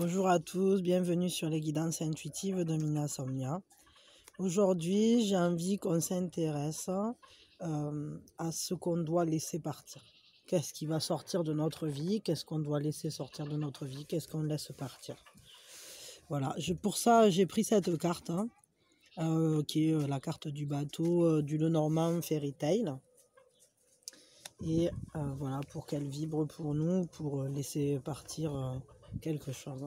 Bonjour à tous, bienvenue sur les guidances intuitives de Mina Somnia. Aujourd'hui, j'ai envie qu'on s'intéresse à ce qu'on doit laisser partir. Qu'est-ce qui va sortir de notre vie? Qu'est-ce qu'on doit laisser sortir de notre vie? Qu'est-ce qu'on laisse partir? Voilà, pour ça, j'ai pris cette carte, qui est la carte du bateau du Lenormand Fairy Tail. Et voilà, pour qu'elle vibre pour nous, pour laisser partir quelque chose.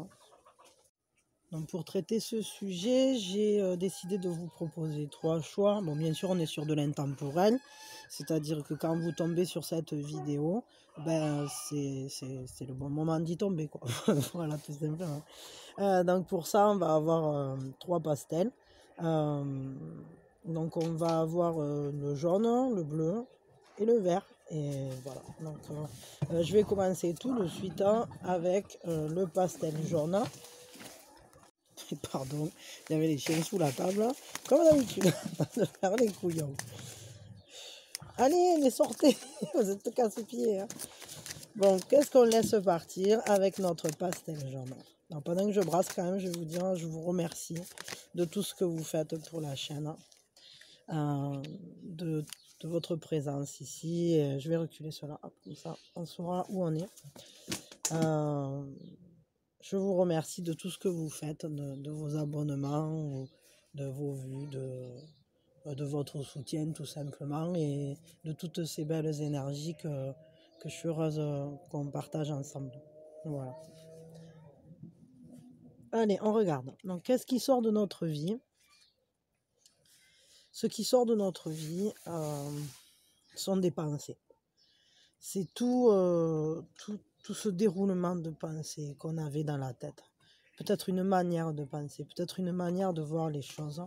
Donc pour traiter ce sujet, j'ai décidé de vous proposer 3 choix. Bon, bien sûr, on est sur de l'intemporel, c'est-à-dire que quand vous tombez sur cette vidéo, ben c'est le bon moment d'y tomber, quoi. Voilà, tout simplement. Donc pour ça, on va avoir 3 pastels. Donc on va avoir le jaune, le bleu et le vert. Et voilà. Donc je vais commencer tout de suite avec le pastel jaune. Pardon, il y avait les chiens sous la table, comme d'habitude, de faire les couillons. Allez, les sortez, vous êtes casse-pieds. Hein. Bon, qu'est-ce qu'on laisse partir avec notre pastel jaune? Donc, pendant que je brasse quand même, je vais vous dire, je vous remercie de tout ce que vous faites pour la chaîne, de votre présence ici. Et je vais reculer cela, comme ça on saura où on est. Je vous remercie de tout ce que vous faites, de vos abonnements, de vos vues, de votre soutien tout simplement et de toutes ces belles énergies que je suis heureuse qu'on partage ensemble. Voilà. Allez, on regarde. Donc, qu'est-ce qui sort de notre vie? Ce qui sort de notre vie sont des pensées. C'est tout ce déroulement de pensées qu'on avait dans la tête. Peut-être une manière de penser, peut-être une manière de voir les choses.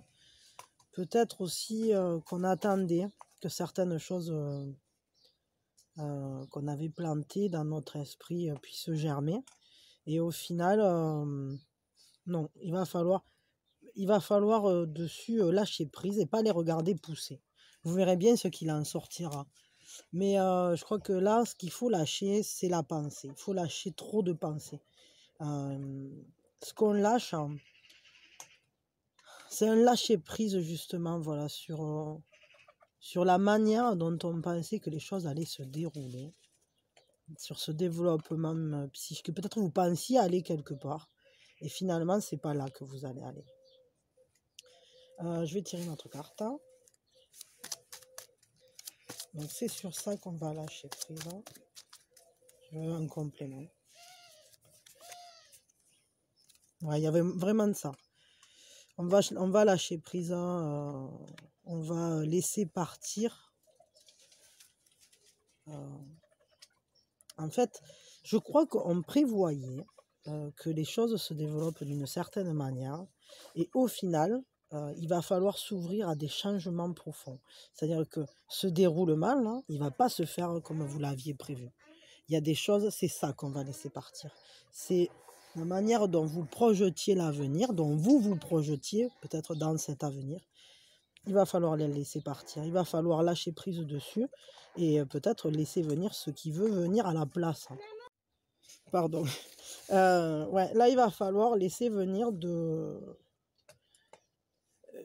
Peut-être aussi qu'on attendait que certaines choses qu'on avait plantées dans notre esprit puissent germer. Et au final, non, il va falloir dessus lâcher prise et pas les regarder pousser. Vous verrez bien ce qu'il en sortira. Mais je crois que là, ce qu'il faut lâcher, c'est la pensée. Il faut lâcher trop de pensées. Ce qu'on lâche, c'est un lâcher prise justement, voilà, sur la manière dont on pensait que les choses allaient se dérouler, sur ce développement psychique. Peut-être vous pensiez aller quelque part, et finalement, c'est pas là que vous allez aller. Je vais tirer notre carte. Donc c'est sur ça qu'on va lâcher prise. Je veux un complément. Ouais, il y avait vraiment de ça. On va lâcher prise, on va laisser partir. En fait, je crois qu'on prévoyait que les choses se développent d'une certaine manière et au final, il va falloir s'ouvrir à des changements profonds. C'est-à-dire que ce déroulement, là, il ne va pas se faire comme vous l'aviez prévu. Il y a des choses, c'est ça qu'on va laisser partir. C'est la manière dont vous projetiez l'avenir, dont vous vous projetiez peut-être dans cet avenir. Il va falloir les laisser partir, il va falloir lâcher prise dessus et peut-être laisser venir ce qui veut venir à la place. Pardon. Ouais, là, il va falloir laisser venir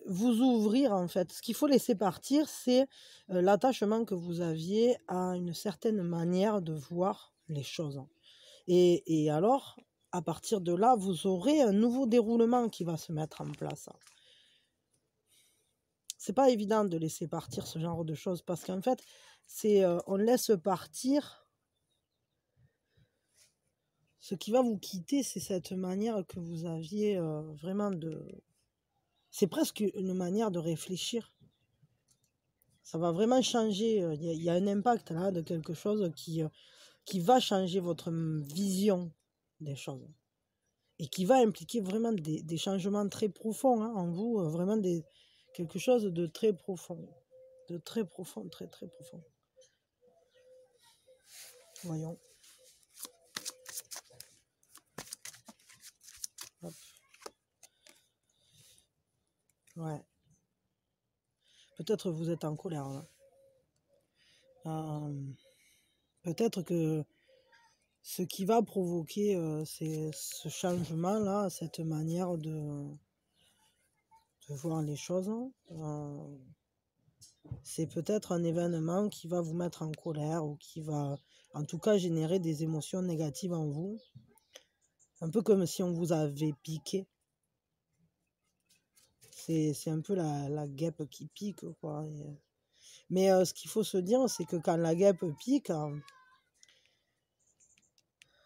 vous ouvrir en fait. Ce qu'il faut laisser partir, c'est l'attachement que vous aviez à une certaine manière de voir les choses. Et alors, à partir de là, vous aurez un nouveau déroulement qui va se mettre en place. C'est pas évident de laisser partir ce genre de choses parce qu'en fait, on laisse partir. Ce qui va vous quitter, c'est cette manière que vous aviez vraiment de... C'est presque une manière de réfléchir. Ça va vraiment changer. Il y a un impact là de quelque chose qui va changer votre vision des choses. Et qui va impliquer vraiment des changements très profonds en vous. Vraiment quelque chose de très profond. De très profond, très très profond. Voyons. Hop. Ouais. Peut-être vous êtes en colère là. Peut-être que ce qui va provoquer ce changement-là, cette manière de voir les choses, c'est peut-être un événement qui va vous mettre en colère ou qui va en tout cas générer des émotions négatives en vous. Un peu comme si on vous avait piqué. C'est un peu la guêpe qui pique, quoi. Mais ce qu'il faut se dire, c'est que quand la guêpe pique,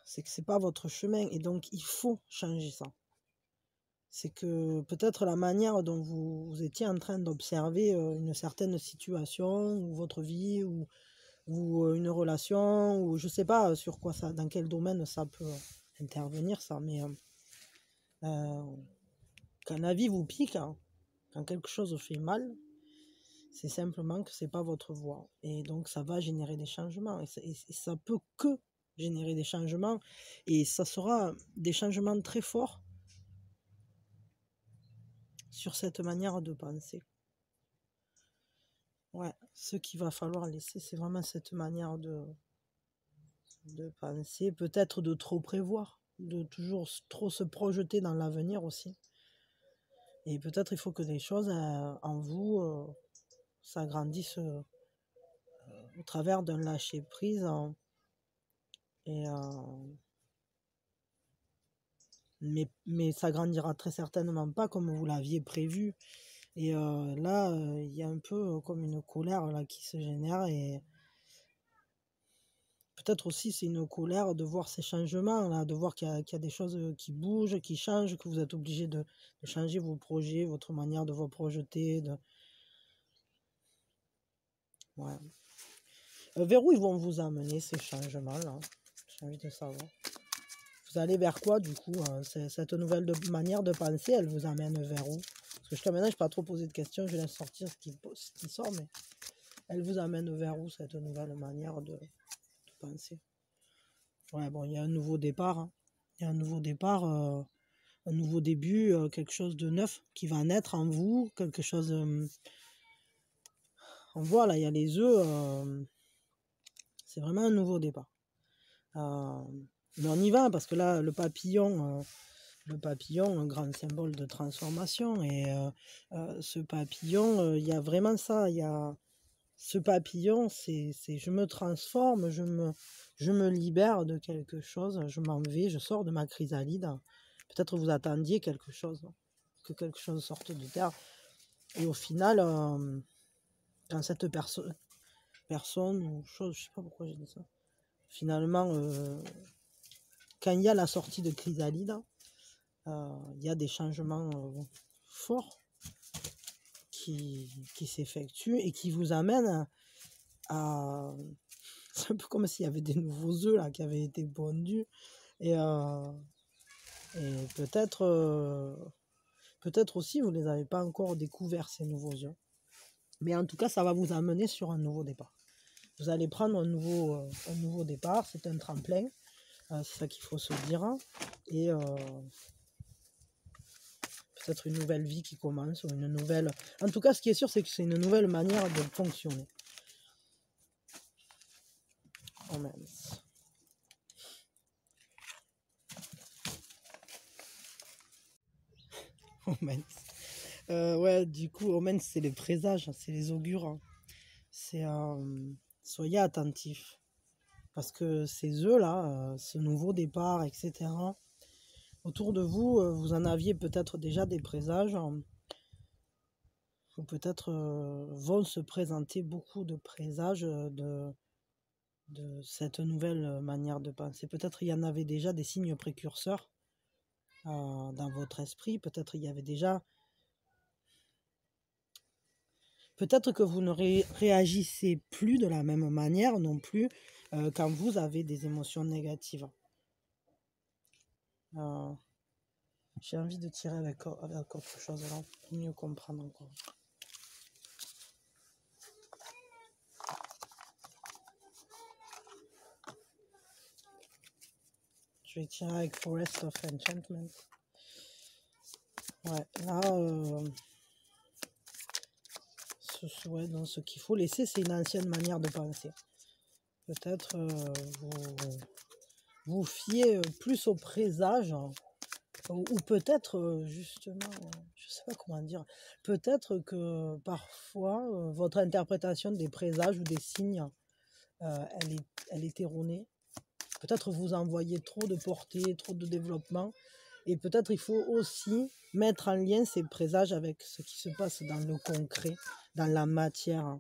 c'est que c'est pas votre chemin. Et donc, il faut changer ça. C'est que peut-être la manière dont vous étiez en train d'observer une certaine situation, ou votre vie, ou une relation, ou je sais pas sur quoi ça, dans quel domaine ça peut intervenir, ça. Mais quand la vie vous pique, quand quelque chose fait mal, c'est simplement que c'est pas votre voie. Et donc, ça va générer des changements. Et ça peut que générer des changements. Et ça sera des changements très forts sur cette manière de penser. Ouais, ce qu'il va falloir laisser, c'est vraiment cette manière de penser. Peut-être de trop prévoir, de toujours trop se projeter dans l'avenir aussi. Et peut-être il faut que des choses en vous s'agrandissent au travers d'un lâcher-prise. Et mais ça grandira très certainement pas comme vous l'aviez prévu. Et là, il y a un peu comme une colère là, qui se génère. Et peut-être aussi c'est une colère de voir ces changements, là, de voir qu'il y a des choses qui bougent, qui changent, que vous êtes obligé de changer vos projets, votre manière de vous projeter. Ouais. Vers où ils vont vous amener ces changements-là? J'ai envie de savoir. Vous allez vers quoi du coup? Cette nouvelle manière de penser, elle vous amène vers où? Parce que jusqu'à maintenant, je n'ai pas trop posé de questions, je laisse sortir ce qui sort, mais elle vous amène vers où cette nouvelle manière de penser? Ouais, bon, il y a un nouveau départ. Hein. Il y a un nouveau départ, un nouveau début, quelque chose de neuf qui va naître en vous, quelque chose. On voit là, il y a les œufs, c'est vraiment un nouveau départ. Mais on y va parce que là, le papillon, un grand symbole de transformation. Et ce papillon, il y a vraiment ça. Il y a ce papillon, c'est je me transforme, je me libère de quelque chose, je m'en vais, je sors de ma chrysalide. Peut-être vous attendiez quelque chose, que quelque chose sorte de terre. Et au final, quand cette personne ou chose, je sais pas pourquoi j'ai dit ça, finalement, quand il y a la sortie de chrysalide, il y a des changements forts qui s'effectuent et qui vous amènent à... C'est un peu comme s'il y avait des nouveaux œufs là, qui avaient été pondus. Et peut-être aussi, vous ne les avez pas encore découverts, ces nouveaux œufs. Mais en tout cas, ça va vous amener sur un nouveau départ. Vous allez prendre un nouveau départ, c'est un tremplin. C'est ça qu'il faut se dire. Et peut-être une nouvelle vie qui commence, ou une nouvelle... En tout cas, ce qui est sûr, c'est que c'est une nouvelle manière de fonctionner. Oh mince. Oh mince. Ouais, du coup, oh mince, c'est les présages, c'est les augures. Hein. C'est... soyez attentifs. Parce que ces œufs-là, ce nouveau départ, etc., autour de vous, vous en aviez peut-être déjà des présages. Ou peut-être vont se présenter beaucoup de présages de cette nouvelle manière de penser. Peut-être il y en avait déjà des signes précurseurs dans votre esprit. Peut-être il y avait déjà... Peut-être que vous ne réagissez plus de la même manière non plus quand vous avez des émotions négatives. J'ai envie de tirer avec autre chose là, pour mieux comprendre encore. Je vais tirer avec Forest of Enchantment. Ouais, là, donc ce qu'il faut laisser, c'est une ancienne manière de penser. Peut-être vous fiez plus au présage, ou peut-être justement, je sais pas comment dire, peut-être que parfois votre interprétation des présages ou des signes, elle est erronée. Peut-être vous envoyez trop de portée, trop de développement. Et peut-être il faut aussi mettre en lien ces présages avec ce qui se passe dans le concret, dans la matière.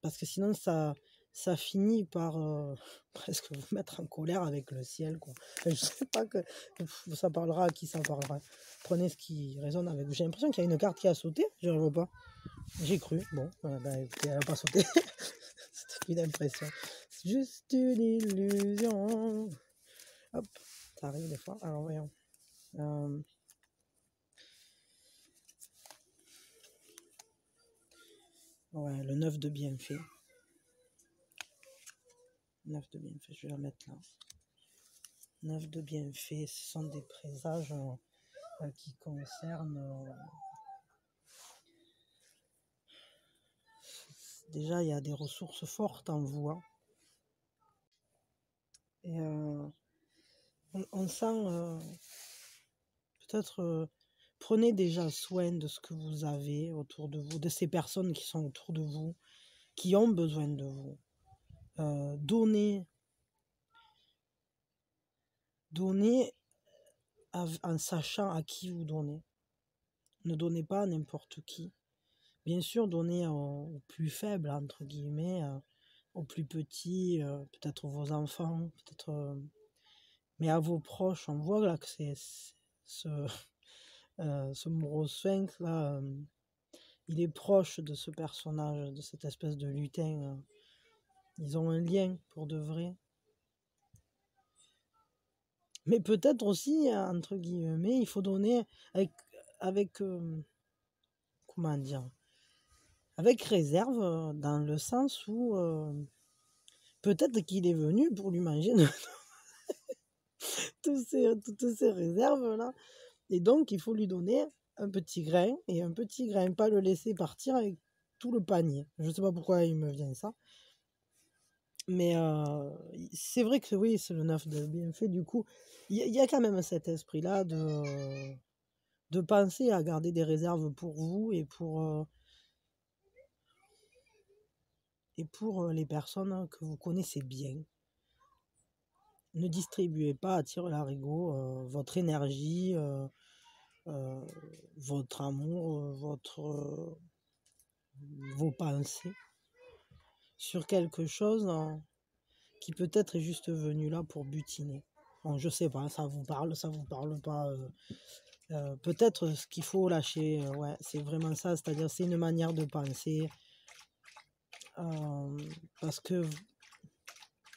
Parce que sinon, ça finit par presque vous mettre en colère avec le ciel, quoi. Enfin, je sais pas que ça parlera à qui ça parlera. Prenez ce qui résonne avec vous. J'ai l'impression qu'il y a une carte qui a sauté. Je ne vois pas. J'ai cru. Bon, écoutez, elle n'a pas sauté. C'était une impression. C'est juste une illusion. Hop, ça arrive des fois. Alors voyons. Ouais, le 9 de bienfait. 9 de bienfait, je vais la mettre là. 9 de bienfait, ce sont des présages qui concernent... déjà, il y a des ressources fortes en vous. Hein. Et on sent peut-être... prenez déjà soin de ce que vous avez autour de vous, de ces personnes qui sont autour de vous, qui ont besoin de vous. Donnez en sachant à qui vous donnez. Ne donnez pas à n'importe qui. Bien sûr, donnez aux plus faibles, entre guillemets, aux plus petits, peut-être vos enfants, peut-être, mais à vos proches. On voit là que c'est ce Moro Sphinx là, il est proche de ce personnage, de cette espèce de lutin. Ils ont un lien pour de vrai. Mais peut-être aussi, entre guillemets, il faut donner avec comment dire, avec réserve, dans le sens où peut-être qu'il est venu pour lui manger toutes ces réserves-là. Et donc, il faut lui donner un petit grain, et un petit grain, pas le laisser partir avec tout le panier. Je ne sais pas pourquoi il me vient ça. Mais c'est vrai que oui, c'est le 9 de bienfait. Du coup, il y a quand même cet esprit-là de penser à garder des réserves pour vous et pour les personnes que vous connaissez bien. Ne distribuez pas à tire-larigot votre énergie, votre amour, vos pensées sur quelque chose qui peut-être est juste venu là pour butiner. Bon, je sais pas, ça vous parle pas. Peut-être ce qu'il faut lâcher, ouais, c'est vraiment ça, c'est-à-dire c'est une manière de penser. Parce que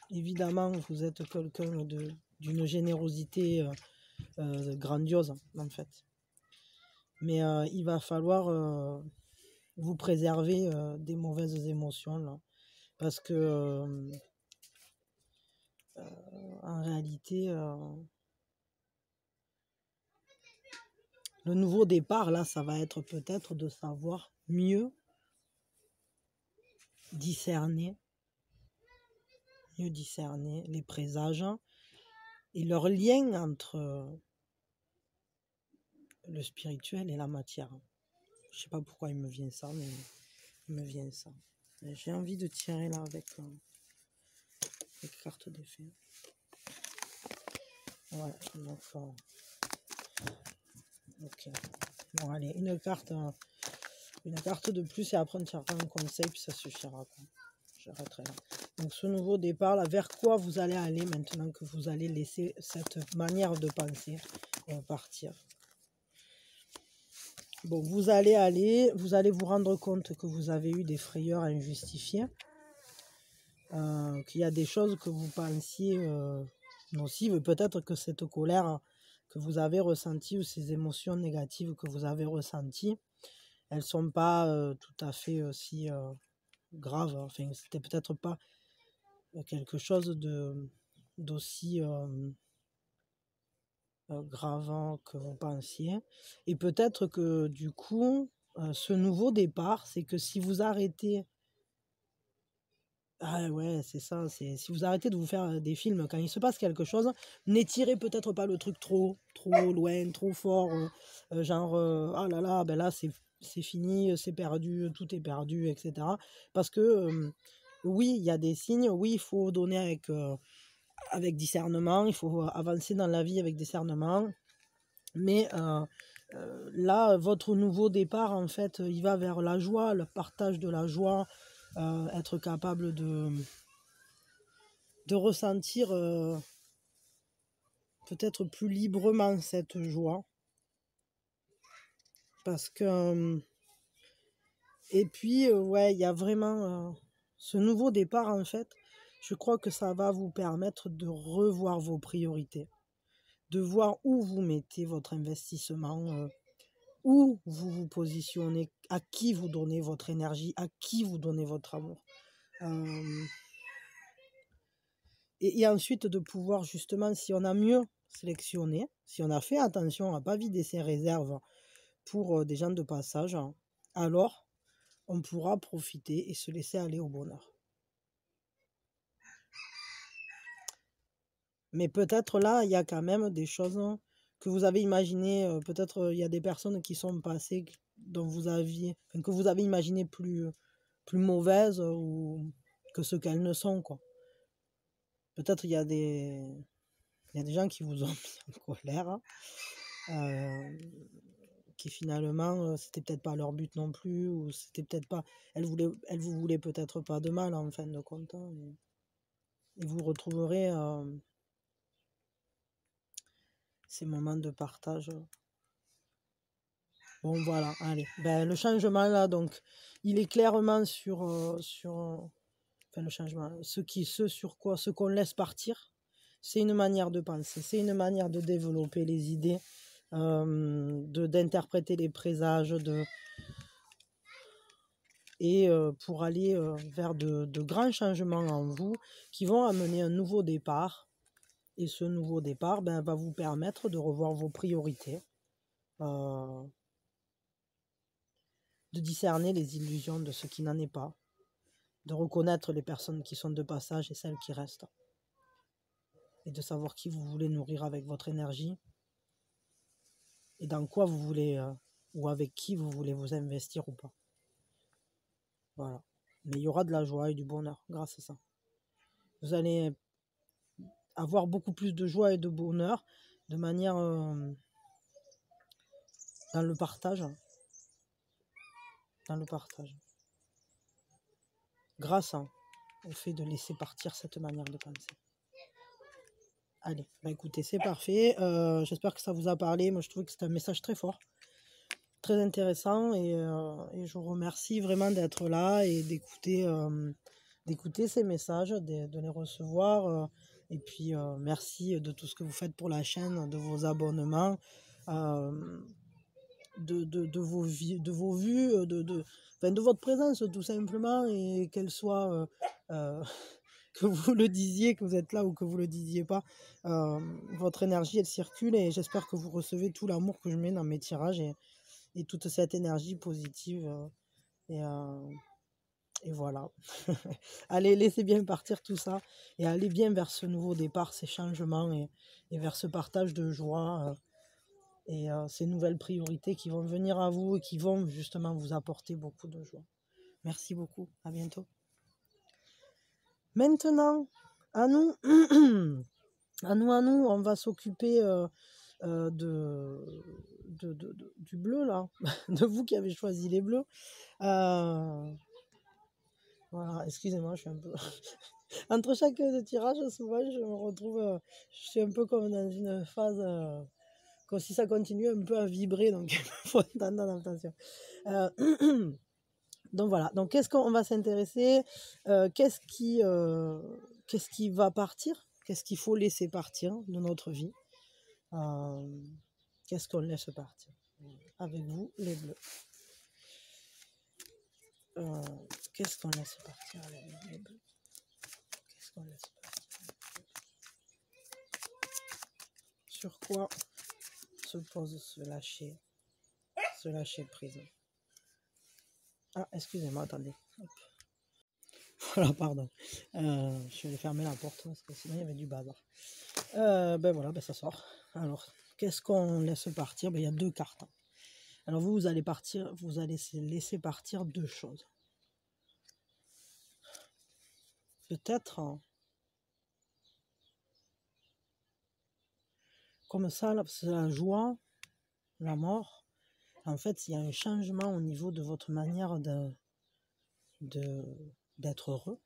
évidemment vous êtes quelqu'un d'une générosité grandiose en fait. Mais il va falloir vous préserver des mauvaises émotions là. Parce que en réalité, le nouveau départ là, ça va être peut-être de savoir mieux discerner les présages et leur lien entre le spirituel et la matière. Je sais pas pourquoi il me vient ça, mais il me vient ça. J'ai envie de tirer là avec les cartes d'effet. Ouais, donc ok. Bon allez, une carte de plus et après on tirera un conseil puis ça suffira. J'arrêterai là. Donc ce nouveau départ là, vers quoi vous allez aller maintenant que vous allez laisser cette manière de penser partir. Bon, vous allez vous rendre compte que vous avez eu des frayeurs injustifiées, qu'il y a des choses que vous pensiez nocives, peut-être que cette colère que vous avez ressentie ou ces émotions négatives que vous avez ressenties, elles sont pas tout à fait aussi graves. Enfin, c'était peut-être pas quelque chose d'aussi grave que vous pensiez. Et peut-être que du coup, ce nouveau départ, c'est que si vous arrêtez Ah ouais, c'est ça. Si vous arrêtez de vous faire des films quand il se passe quelque chose, n'étirez peut-être pas le truc trop loin, trop fort. Genre, ah là là, ben là, c'est fini, c'est perdu, tout est perdu, etc. Parce que, oui, il y a des signes, oui, il faut donner avec discernement, il faut avancer dans la vie avec discernement. Mais là, votre nouveau départ, en fait, il va vers la joie, le partage de la joie, être capable de ressentir peut-être plus librement cette joie. Parce que... et puis, ouais, il y a vraiment ce nouveau départ, en fait. Je crois que ça va vous permettre de revoir vos priorités, de voir où vous mettez votre investissement, où vous vous positionnez, à qui vous donnez votre énergie, à qui vous donnez votre amour. Et ensuite de pouvoir justement, si on a mieux sélectionné, si on a fait attention à ne pas vider ses réserves pour des gens de passage, alors on pourra profiter et se laisser aller au bonheur. Mais peut-être là, il y a quand même des choses que vous avez imaginées, peut-être il y a des personnes qui sont passées dont que vous avez imaginé plus mauvaises ou que ce qu'elles ne sont, quoi. Peut-être il y a des gens qui vous ont mis en colère, qui finalement, c'était peut-être pas leur but non plus, ou c'était peut-être pas... Elles vous voulaient peut-être pas de mal en fin de compte. Et vous retrouverez ces moments de partage. Bon voilà, allez. Ben, le changement là, donc, il est clairement enfin le changement, ce qu'on laisse partir, c'est une manière de penser, c'est une manière de développer les idées, d'interpréter les présages, et pour aller vers de grands changements en vous qui vont amener un nouveau départ. Et ce nouveau départ va vous permettre de revoir vos priorités, de discerner les illusions de ce qui n'en est pas, de reconnaître les personnes qui sont de passage et celles qui restent, et de savoir qui vous voulez nourrir avec votre énergie, et dans quoi vous voulez, ou avec qui vous voulez vous investir ou pas. Voilà. Mais il y aura de la joie et du bonheur grâce à ça. Vous allez avoir beaucoup plus de joie et de bonheur de manière dans le partage. Grâce au fait de laisser partir cette manière de penser. Allez, écoutez, c'est parfait. J'espère que ça vous a parlé. Moi, je trouve que c'est un message très fort, très intéressant, et je vous remercie vraiment d'être là et d'écouter ces messages, de les recevoir. Et puis, merci de tout ce que vous faites pour la chaîne, de vos abonnements, de vos vues, de votre présence tout simplement, et qu'elle soit que vous le disiez, que vous êtes là, ou que vous le disiez pas, votre énergie elle circule, et j'espère que vous recevez tout l'amour que je mets dans mes tirages, et toute cette énergie positive, et voilà. Allez, laissez bien partir tout ça et allez bien vers ce nouveau départ, ces changements, et vers ce partage de joie, et ces nouvelles priorités qui vont venir à vous et qui vont justement vous apporter beaucoup de joie. Merci beaucoup, à bientôt. Maintenant, à nous, on va s'occuper du bleu là, de vous qui avez choisi les bleus. Voilà, excusez-moi, je suis un peu... Entre chaque tirage, souvent, je me retrouve... je suis un peu comme dans une phase... comme si ça continue un peu à vibrer, donc il faut un temps d'adaptation. Donc voilà, donc qu'est-ce qu'on va s'intéresser, qu'est-ce qui va partir, qu'est-ce qu'il faut laisser partir de notre vie, qu'est-ce qu'on laisse partir. Avec vous, les bleus. Qu'est-ce qu'on laisse partir avec les bleus? Qu'est-ce qu'on laisse partir? Sur quoi se pose se lâcher prise? Ah, excusez-moi, attendez. Hop. Voilà, pardon. Je vais fermer la porte parce que sinon il y avait du bazar. Ben voilà, ben ça sort. Alors, qu'est-ce qu'on laisse partir? Ben, il y a 2 cartes. Alors vous allez partir, vous allez laisser partir 2 choses. Peut-être, comme ça, là, c'est la joie, la mort. En fait, il y a un changement au niveau de votre manière d'être heureux.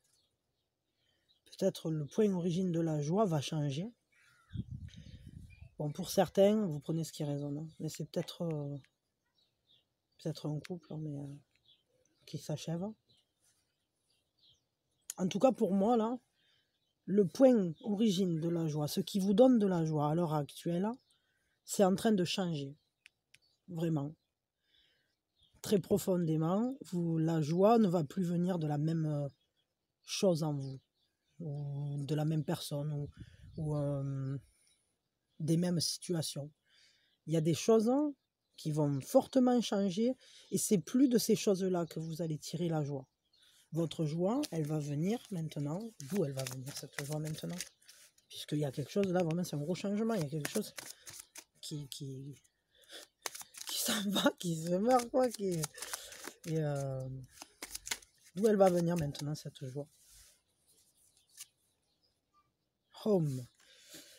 Peut-être le point d'origine de la joie va changer. Bon, pour certains, vous prenez ce qui résonne, hein, mais c'est peut-être un couple qui s'achève. En tout cas, pour moi, là, le point origine de la joie, ce qui vous donne de la joie à l'heure actuelle, c'est en train de changer. Vraiment. Très profondément, la joie ne va plus venir de la même chose en vous, ou de la même personne, ou des mêmes situations. Il y a des choses qui vont fortement changer, et c'est plus de ces choses-là que vous allez tirer la joie. Votre joie, elle va venir maintenant. D'où elle va venir, cette joie maintenant? Puisqu'il y a quelque chose là, vraiment, c'est un gros changement. Il y a quelque chose qui s'en va, qui se meurt, quoi. D'où elle va venir maintenant, cette joie? Home.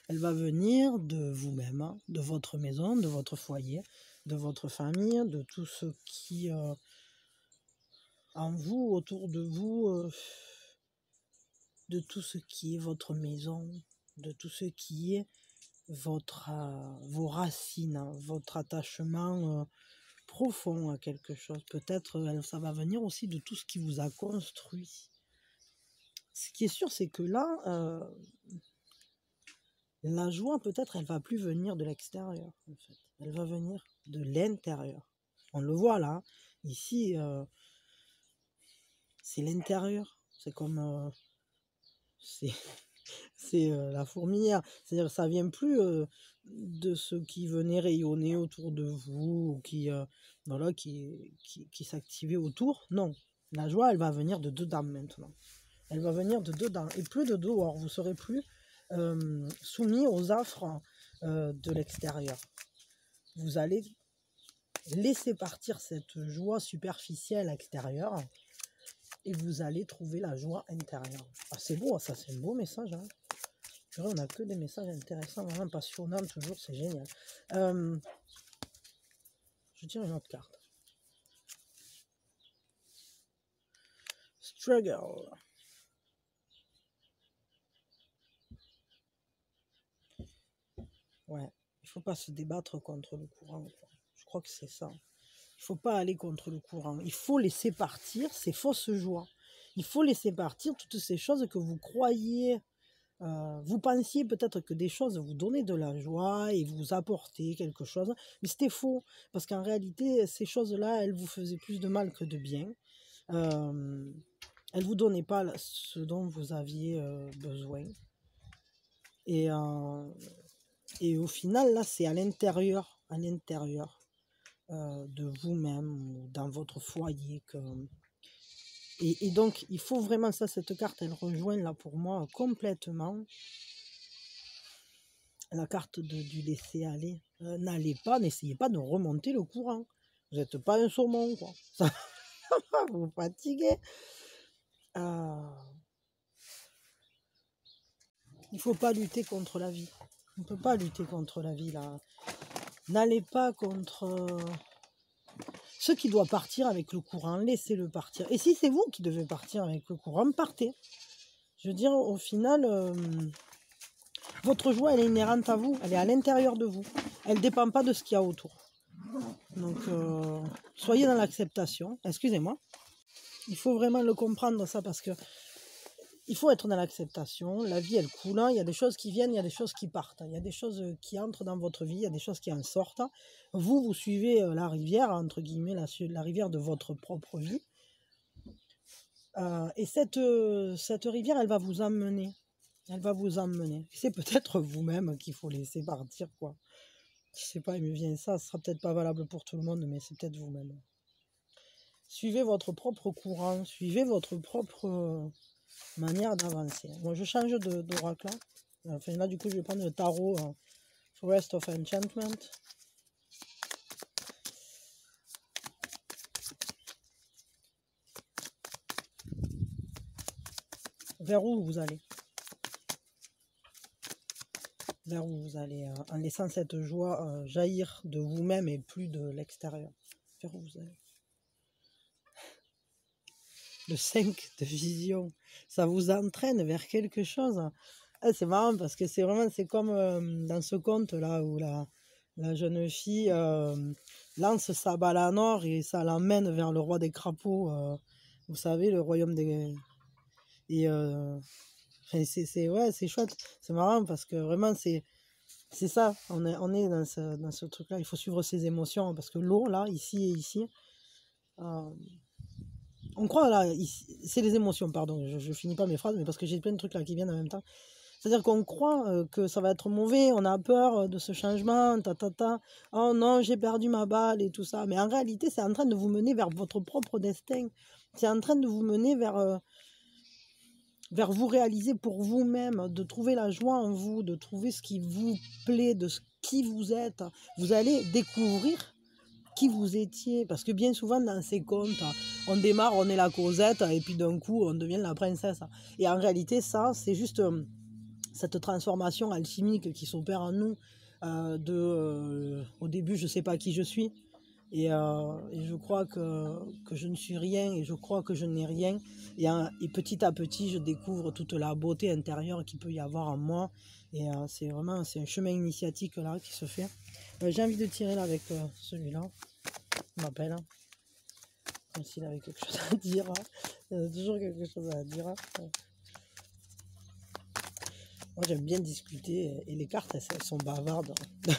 Elle va venir de vous-même, hein, de votre maison, de votre foyer, de votre famille, de tout ce qui en vous, autour de vous, de tout ce qui est votre maison, de tout ce qui est vos racines, hein, votre attachement profond à quelque chose. Peut-être ça va venir aussi de tout ce qui vous a construit. Ce qui est sûr, c'est que là, la joie, peut-être, elle va plus venir de l'extérieur, en fait. Elle va venir de l'intérieur. On le voit là. Ici, c'est l'intérieur. C'est comme... c'est la fourmilière. C'est-à-dire que ça vient plus de ce qui venait rayonner autour de vous, ou qui s'activait autour. Non. La joie, elle va venir de dedans maintenant. Elle va venir de dedans et plus de dehors. Vous ne serez plus soumis aux affres de l'extérieur. Vous allez laisser partir cette joie superficielle extérieure et vous allez trouver la joie intérieure. Ah, c'est beau, ça, c'est un beau message. Hein. On n'a que des messages intéressants, vraiment passionnants, toujours, c'est génial. Je tire une autre carte. Struggle. Ouais, il ne faut pas se débattre contre le courant. Je crois que c'est ça. Il ne faut pas aller contre le courant. Il faut laisser partir ces fausses joies. Il faut laisser partir toutes ces choses que vous croyez. Vous pensiez peut-être que des choses vous donnaient de la joie et vous apportaient quelque chose. Mais c'était faux. Parce qu'en réalité, ces choses-là, elles vous faisaient plus de mal que de bien. Elles ne vous donnaient pas ce dont vous aviez besoin. Et au final, là, c'est à l'intérieur de vous-même ou dans votre foyer et donc il faut vraiment ça, cette carte elle rejoint là pour moi complètement la carte du laisser aller. N'essayez pas de remonter le courant, vous n'êtes pas un saumon quoi. Ça va vous fatiguer. Il faut pas lutter contre la vie, on ne peut pas lutter contre la vie là. N'allez pas contre ce qui doit partir avec le courant, laissez-le partir. Et si c'est vous qui devez partir avec le courant, partez. Je veux dire, au final, votre joie, elle est inhérente à vous. Elle est à l'intérieur de vous. Elle ne dépend pas de ce qu'il y a autour. Donc, soyez dans l'acceptation. Excusez-moi. Il faut vraiment le comprendre, ça, parce que il faut être dans l'acceptation. La vie, elle coule. Il y a des choses qui viennent, il y a des choses qui partent. Il y a des choses qui entrent dans votre vie, il y a des choses qui en sortent. Vous suivez la rivière, entre guillemets, la rivière de votre propre vie. Et cette rivière, elle va vous emmener. Elle va vous emmener. C'est peut-être vous-même qu'il faut laisser partir, quoi. Je sais pas, il me vient ça. Ce sera peut-être pas valable pour tout le monde, mais c'est peut-être vous-même. Suivez votre propre courant. Suivez votre propre manière d'avancer. Moi, je change d'oracle. Enfin, là, du coup, je vais prendre le tarot Forest of Enchantment. Vers où vous allez? Vers où vous allez, en laissant cette joie jaillir de vous-même et plus de l'extérieur. Vers où vous allez? Le 5 de vision, ça vous entraîne vers quelque chose. Ah, c'est marrant parce que c'est comme dans ce conte là où la jeune fille lance sa balle en or et ça l'emmène vers le roi des crapauds. Vous savez, le royaume des... Et enfin, ouais, c'est chouette. C'est marrant parce que vraiment c'est ça. On est dans ce truc-là. Il faut suivre ses émotions parce que l'eau, là, ici et ici, on croit là, c'est les émotions, pardon, je finis pas mes phrases, mais parce que j'ai plein de trucs là qui viennent en même temps. C'est-à-dire qu'on croit que ça va être mauvais, on a peur de ce changement, oh non, j'ai perdu ma balle et tout ça. Mais en réalité, c'est en train de vous mener vers votre propre destin. C'est en train de vous mener vers vous réaliser pour vous-même, de trouver la joie en vous, de trouver ce qui vous plaît, de ce qui vous êtes. Vous allez découvrir qui vous étiez. Parce que bien souvent, dans ces contes, on démarre, on est la Cosette, et puis d'un coup, on devient la princesse. Et en réalité, ça, c'est juste cette transformation alchimique qui s'opère en nous. Au début, je ne sais pas qui je suis. Et je crois que je ne suis rien, et je crois que je n'ai rien. Et petit à petit, je découvre toute la beauté intérieure qu'il peut y avoir en moi. Et c'est un chemin initiatique là qui se fait. J'ai envie de tirer là avec celui-là. Il m'appelle. Hein. Comme s'il avait quelque chose à dire. Hein. Il a toujours quelque chose à dire. Hein. Moi, j'aime bien discuter. Et les cartes, elles sont bavardes. Hein.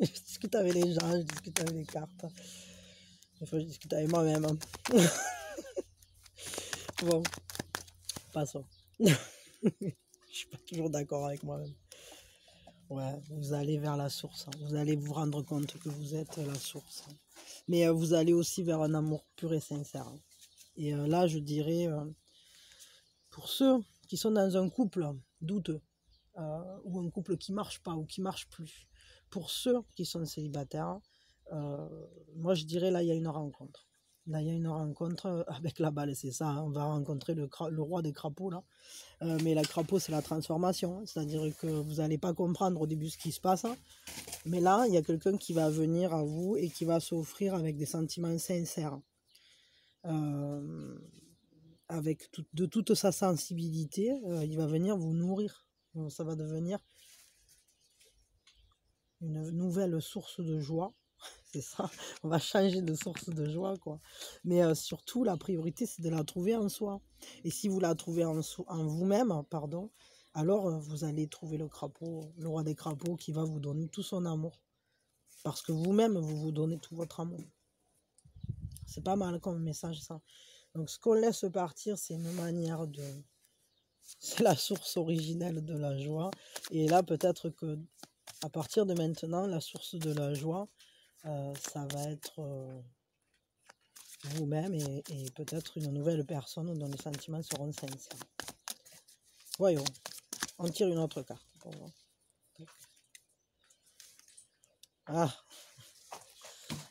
Je discute avec les gens, je discute avec les cartes. Il faut que je discute avec moi-même. Hein. Bon, passons. Je suis pas toujours d'accord avec moi-même. Ouais, vous allez vers la source. Hein. Vous allez vous rendre compte que vous êtes la source. Hein. Mais vous allez aussi vers un amour pur et sincère. Hein. Et là, je dirais, pour ceux qui sont dans un couple douteux, ou un couple qui marche pas, ou qui marche plus, pour ceux qui sont célibataires, moi je dirais là, il y a une rencontre. Là, il y a une rencontre avec la balle, c'est ça. Hein. On va rencontrer le roi des crapauds, là. Mais la crapaud, c'est la transformation. Hein. C'est-à-dire que vous n'allez pas comprendre au début ce qui se passe. Hein. Mais là, il y a quelqu'un qui va venir à vous et qui va s'offrir avec des sentiments sincères. Avec de toute sa sensibilité, il va venir vous nourrir. Ça va devenir une nouvelle source de joie. C'est ça, on va changer de source de joie, quoi. Mais surtout, la priorité, c'est de la trouver en soi. Et si vous la trouvez en vous-même, pardon, alors vous allez trouver le crapaud, le roi des crapauds, qui va vous donner tout son amour. Parce que vous-même, vous vous donnez tout votre amour. C'est pas mal comme message, ça. Donc, ce qu'on laisse partir, c'est une manière de... C'est la source originelle de la joie. Et là, peut-être que à partir de maintenant, la source de la joie, ça va être vous-même et peut-être une nouvelle personne dont les sentiments seront sincères. Voyons, on tire une autre carte. Ah,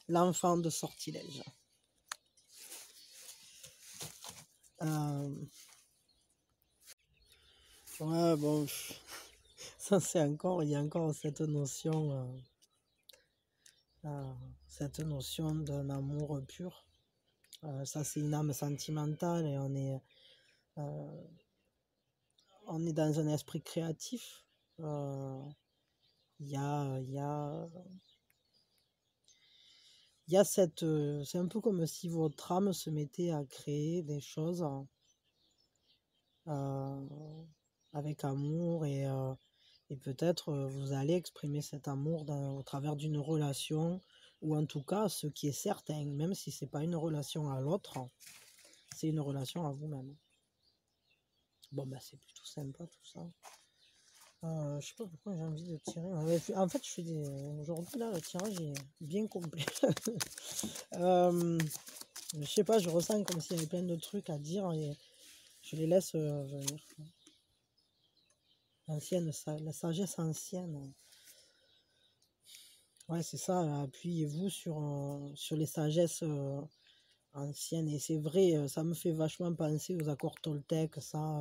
l'enfant de sortilège. Ouais, bon, ça c'est encore, il y a encore cette notion d'un amour pur. Ça c'est une âme sentimentale et on est dans un esprit créatif. Il y a cette... c'est un peu comme si votre âme se mettait à créer des choses avec amour et peut-être vous allez exprimer cet amour au travers d'une relation, ou en tout cas, ce qui est certain, même si c'est pas une relation à l'autre, c'est une relation à vous-même. Bon, ben c'est plutôt sympa tout ça. Je sais pas pourquoi j'ai envie de tirer. En fait, aujourd'hui, là, le tirage est bien complet. Je sais pas, je ressens comme s'il y avait plein de trucs à dire et Je les laisse venir. Ancienne, la sagesse ancienne. Ouais, c'est ça. Appuyez-vous sur les sagesses anciennes. Et c'est vrai, ça me fait vachement penser aux accords Toltec. Ça,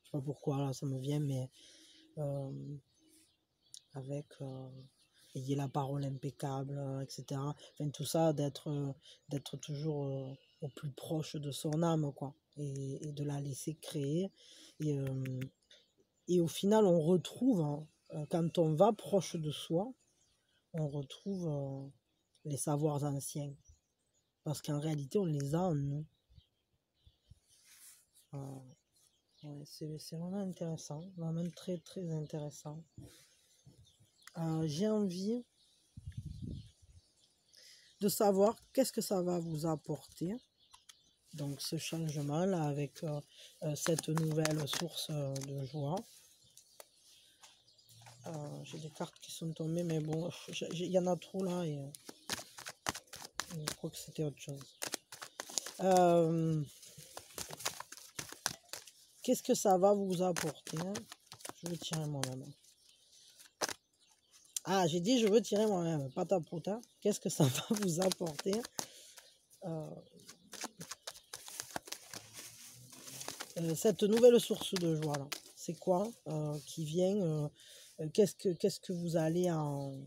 je sais pas pourquoi, là, ça me vient, mais euh, avec ayez la parole impeccable, etc. Enfin, tout ça, d'être toujours au plus proche de son âme, quoi. Et de la laisser créer. Et, et au final, on retrouve, hein, quand on va proche de soi, on retrouve les savoirs anciens. Parce qu'en réalité, on les a en nous. Ouais, c'est vraiment intéressant, vraiment très très intéressant. J'ai envie de savoir qu'est-ce que ça va vous apporter. Donc ce changement là avec cette nouvelle source de joie. J'ai des cartes qui sont tombées, mais bon, il y en a trop là et je crois que c'était autre chose. Qu'est-ce que ça va vous apporter? Je veux tirer moi-même. Ah, j'ai dit je veux tirer moi-même, pas ta putain. Qu'est-ce que ça va vous apporter? Cette nouvelle source de joie là, c'est quoi qui vient? Qu'est-ce que vous allez en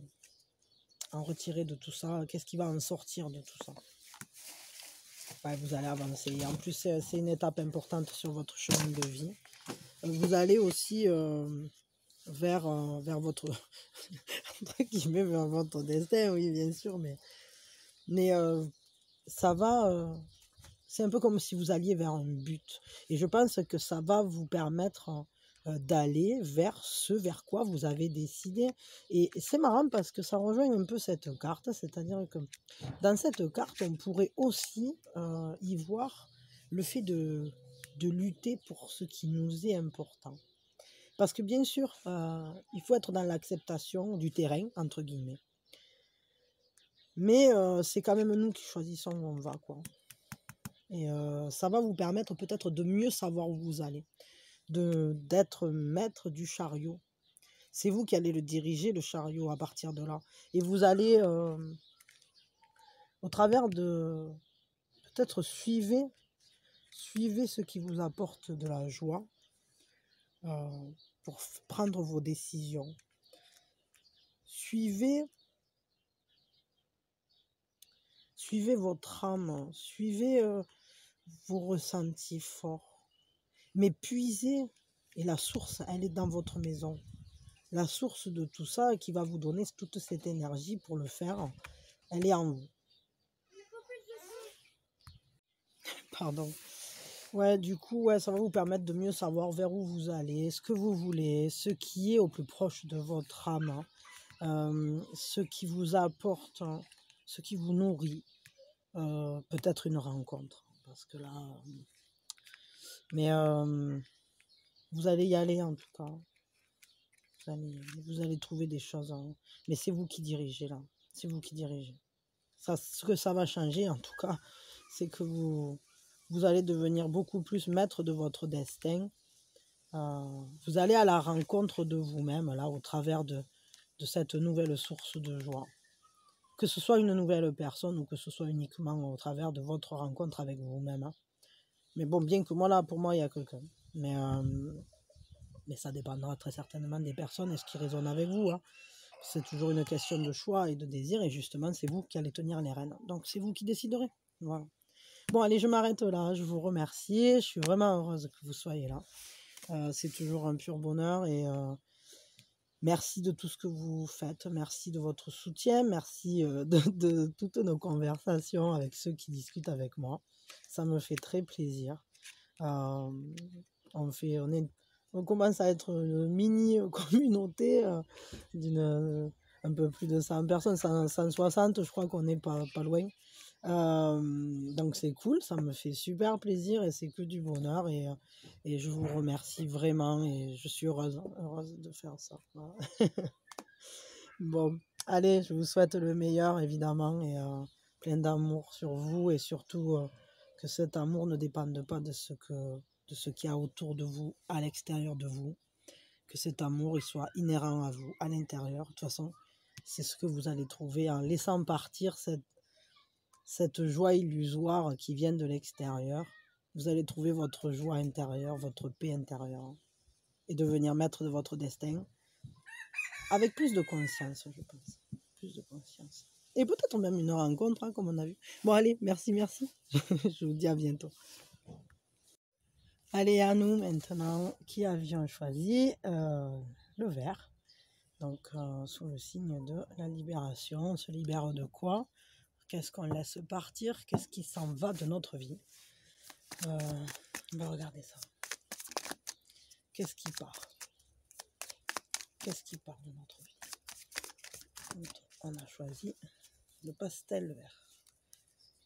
retirer de tout ça? Qu'est-ce qui va en sortir de tout ça? Ouais, vous allez avancer. En plus, c'est une étape importante sur votre chemin de vie. Vous allez aussi vers votre entre guillemets, vers votre destin, oui, bien sûr, mais ça va. C'est un peu comme si vous alliez vers un but. Et je pense que ça va vous permettre d'aller vers ce vers quoi vous avez décidé. Et c'est marrant parce que ça rejoint un peu cette carte, c'est-à-dire que dans cette carte, on pourrait aussi y voir le fait de lutter pour ce qui nous est important. Parce que bien sûr, il faut être dans l'acceptation du terrain, entre guillemets. Mais c'est quand même nous qui choisissons où on va, quoi. Et ça va vous permettre peut-être de mieux savoir où vous allez, d'être maître du chariot. C'est vous qui allez le diriger, le chariot, à partir de là. Et vous allez, au travers de... Peut-être suivez ce qui vous apporte de la joie pour prendre vos décisions. Suivez votre âme, suivez vos ressentis forts. Mais puisez, et la source, elle est dans votre maison. La source de tout ça qui va vous donner toute cette énergie pour le faire, elle est en vous. Pardon. Ouais, du coup, ouais, ça va vous permettre de mieux savoir vers où vous allez, ce que vous voulez, ce qui est au plus proche de votre âme, ce qui vous apporte, ce qui vous nourrit. Peut-être une rencontre, parce que là... Mais vous allez y aller en tout cas. Vous allez trouver des choses. Mais c'est vous qui dirigez là. C'est vous qui dirigez. Ça, ce que ça va changer en tout cas, c'est que vous allez devenir beaucoup plus maître de votre destin. Vous allez à la rencontre de vous-même là au travers de cette nouvelle source de joie. Que ce soit une nouvelle personne ou que ce soit uniquement au travers de votre rencontre avec vous-même. Mais bon, bien que moi là, pour moi, il y a quelqu'un. Mais ça dépendra très certainement des personnes et ce qui résonne avec vous. C'est toujours une question de choix et de désir. Et justement, c'est vous qui allez tenir les rênes. Donc, c'est vous qui déciderez. Voilà. Bon, allez, je m'arrête là. Je vous remercie. Je suis vraiment heureuse que vous soyez là. C'est toujours un pur bonheur. Et merci de tout ce que vous faites. Merci de votre soutien. Merci de toutes nos conversations avec ceux qui discutent avec moi. Ça me fait très plaisir. On commence à être une mini communauté d'une un peu plus de 100 personnes, 160, je crois qu'on n'est pas loin. Donc c'est cool, ça me fait super plaisir et c'est que du bonheur et je vous remercie vraiment et je suis heureuse de faire ça. Voilà. Bon, allez, je vous souhaite le meilleur évidemment et plein d'amour sur vous et surtout que cet amour ne dépende pas de ce de ce qu'il y a autour de vous, à l'extérieur de vous, que cet amour il soit inhérent à vous, à l'intérieur. De toute façon, c'est ce que vous allez trouver en laissant partir cette joie illusoire qui vient de l'extérieur. Vous allez trouver votre joie intérieure, votre paix intérieure et devenir maître de votre destin avec plus de conscience, je pense. Plus de conscience. Et peut-être même une rencontre, hein, comme on a vu. Bon, allez, merci. Je vous dis à bientôt. Allez, à nous maintenant, qui avions choisi le vert. Donc, sous le signe de la libération, on se libère de quoi? Qu'est-ce qu'on laisse partir? Qu'est-ce qui s'en va de notre vie? On va regarder ça. Qu'est-ce qui part? Qu'est-ce qui part de notre vie? On a choisi le pastel vert.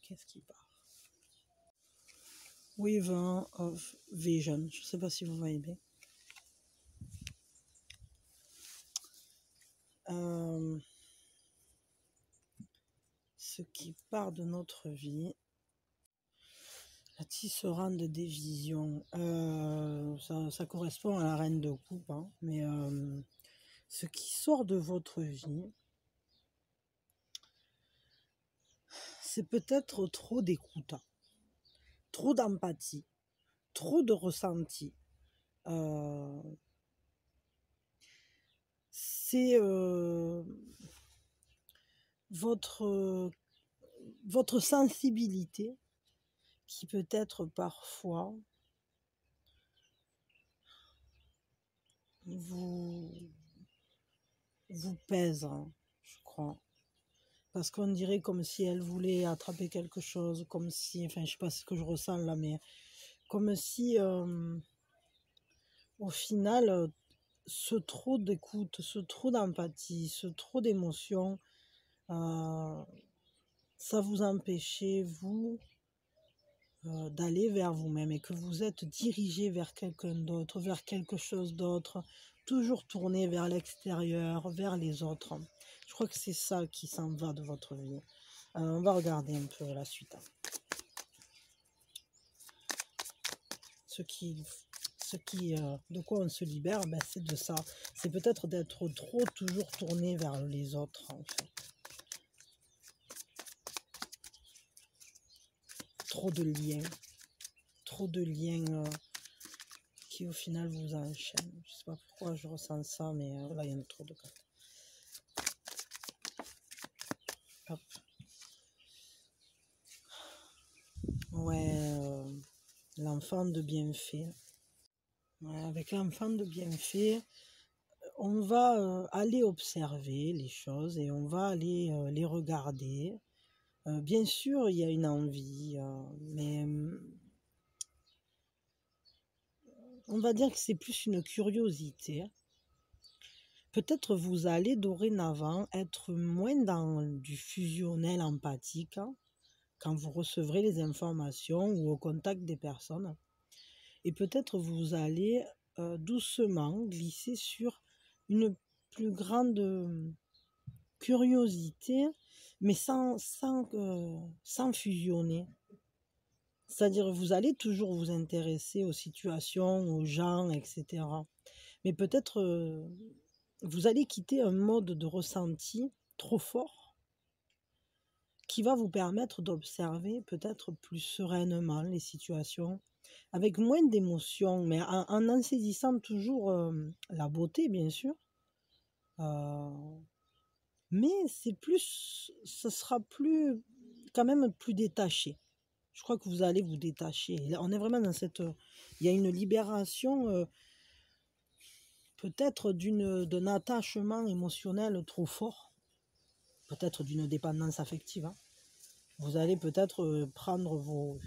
Qu'est-ce qui part? Weaver of Vision. Je ne sais pas si vous voyez bien. Ce qui part de notre vie. La tisserande des visions. Ça correspond à la reine de coupe. Hein, mais ce qui sort de votre vie, c'est peut-être trop d'écoute, trop d'empathie, trop de ressenti. C'est votre sensibilité qui peut-être parfois vous pèse, hein, je crois. Parce qu'on dirait comme si elle voulait attraper quelque chose, comme si, enfin je sais pas ce que je ressens là, mais comme si au final, ce trop d'écoute, ce trop d'empathie, ce trop d'émotion, ça vous empêchait, vous, d'aller vers vous-même et que vous êtes dirigé vers quelqu'un d'autre, vers quelque chose d'autre, toujours tourné vers l'extérieur, vers les autres. Je crois que c'est ça qui s'en va de votre vie. On va regarder un peu la suite. De quoi on se libère, ben c'est de ça. C'est peut-être d'être toujours tourné vers les autres, en fait. Trop de liens qui au final vous enchaînent. Je sais pas pourquoi je ressens ça, mais là il y en a trop de cartes. Hop. Ouais, l'enfant de bienfait. Ouais, avec l'enfant de bienfait, on va aller observer les choses et on va aller les regarder. Bien sûr, il y a une envie, mais on va dire que c'est plus une curiosité. Peut-être vous allez dorénavant être moins dans du fusionnel empathique, hein, quand vous recevrez les informations ou au contact des personnes. Et peut-être vous allez doucement glisser sur une plus grande curiosité, mais sans fusionner. C'est-à-dire vous allez toujours vous intéresser aux situations, aux gens, etc. Mais peut-être vous allez quitter un mode de ressenti trop fort qui va vous permettre d'observer peut-être plus sereinement les situations, avec moins d'émotions, mais en saisissant toujours la beauté, bien sûr. Mais ce sera plus, quand même plus détaché. Je crois que vous allez vous détacher. Là, on est vraiment dans il y a une libération, peut-être d'un attachement émotionnel trop fort, peut-être d'une dépendance affective. Hein. Vous allez peut-être prendre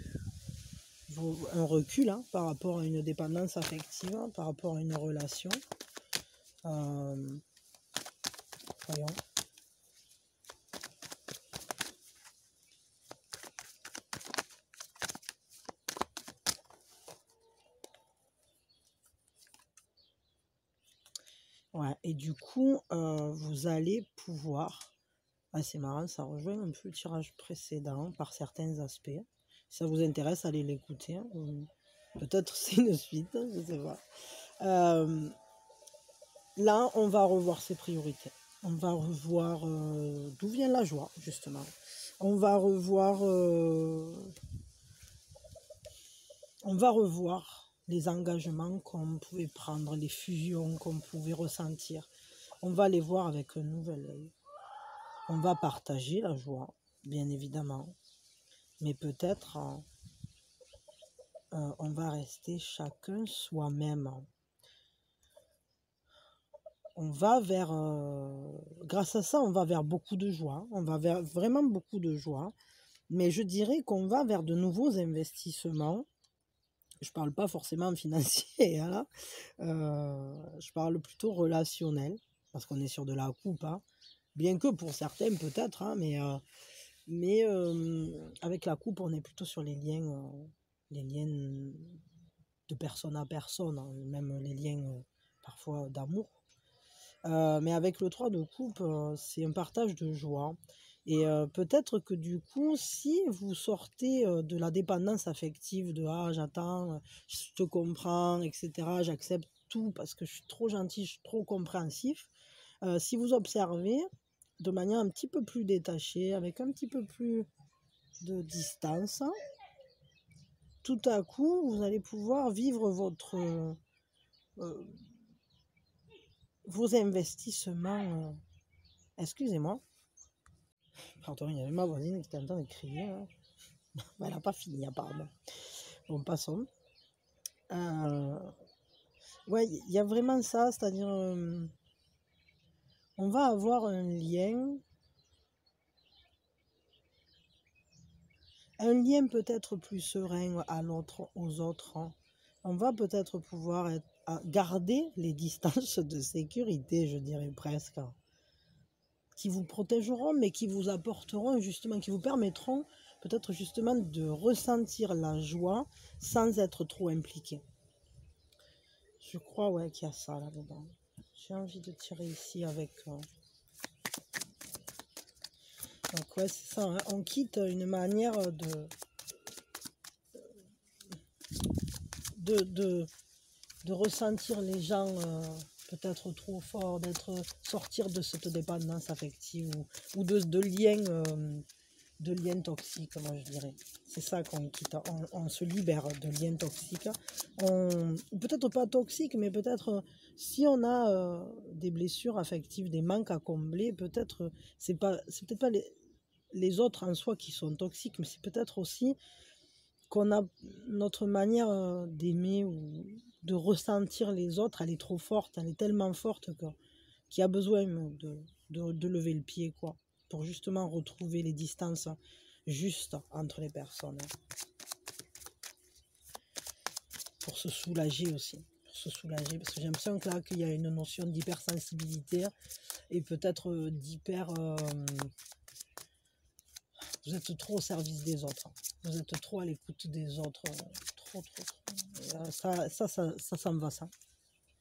un recul, hein, par rapport à une dépendance affective, hein, par rapport à une relation. Voyons. Ouais, et du coup, vous allez pouvoir... Ah, c'est marrant, ça rejoint un peu le tirage précédent par certains aspects. Si ça vous intéresse, allez l'écouter. Hein. Peut-être c'est une suite, je ne sais pas. Là, on va revoir ses priorités. On va revoir d'où vient la joie, justement. On va revoir les engagements qu'on pouvait prendre, les fusions qu'on pouvait ressentir. On va les voir avec un nouvel œil. On va partager la joie, bien évidemment. Mais peut-être on va rester chacun soi-même. On va vers, grâce à ça, on va vers beaucoup de joie. On va vers vraiment beaucoup de joie. Mais je dirais qu'on va vers de nouveaux investissements. Je ne parle pas forcément financier, hein, là. Je parle plutôt relationnel, parce qu'on est sur de la coupe, hein. Bien que pour certains peut-être, hein, mais avec la coupe, on est plutôt sur les liens de personne à personne, hein, même les liens parfois d'amour. Mais avec le 3 de coupe, c'est un partage de joie. Et peut-être que du coup, si vous sortez de la dépendance affective de ah, j'attends, je te comprends, etc., j'accepte tout parce que je suis trop gentil, je suis trop compréhensif, si vous observez de manière un petit peu plus détachée, avec un petit peu plus de distance, tout à coup, vous allez pouvoir vivre vos investissements. Excusez-moi. Pardon, il y avait ma voisine qui était en train de crier, hein. Elle n'a pas fini apparemment. Bon, passons. Ouais, il y a vraiment ça, c'est-à-dire on va avoir un lien peut-être plus serein aux autres, hein. On va peut-être pouvoir garder les distances de sécurité, je dirais presque, qui vous protégeront, mais qui vous apporteront justement, qui vous permettront peut-être justement de ressentir la joie sans être trop impliqué. Je crois, ouais, qu'il y a ça là-dedans. J'ai envie de tirer ici avec... Donc ouais, c'est ça, hein. On quitte une manière de ressentir les gens peut-être trop fort, sortir de cette dépendance affective ou de liens toxiques, moi je dirais. C'est ça qu'on quitte, on se libère de liens toxiques. Peut-être pas toxiques, mais peut-être si on a des blessures affectives, des manques à combler, peut-être c'est peut-être pas les autres en soi qui sont toxiques, mais c'est peut-être aussi qu'on a notre manière d'aimer ou de ressentir les autres, elle est trop forte, elle est tellement forte qu'il y a besoin de lever le pied, quoi, pour justement retrouver les distances justes entre les personnes. Pour se soulager aussi. Pour se soulager, parce que j'ai l'impression que là, qu'il y a une notion d'hypersensibilité et peut-être vous êtes trop au service des autres. Vous êtes trop à l'écoute des autres. Trop. Ça s'en va, ça.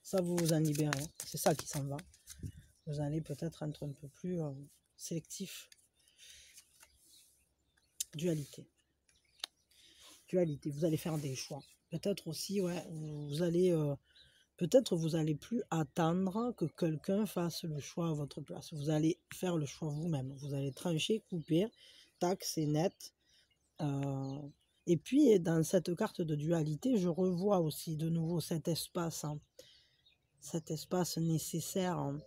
Ça, vous vous en libérez. C'est ça qui s'en va. Vous allez peut-être être un peu plus sélectif. Dualité. Vous allez faire des choix. Peut-être aussi, ouais, vous allez... peut-être vous allez plus attendre que quelqu'un fasse le choix à votre place. Vous allez faire le choix vous-même. Vous allez trancher, couper. Tac, c'est net. Et puis, dans cette carte de dualité, je revois aussi de nouveau cet espace nécessaire, hein,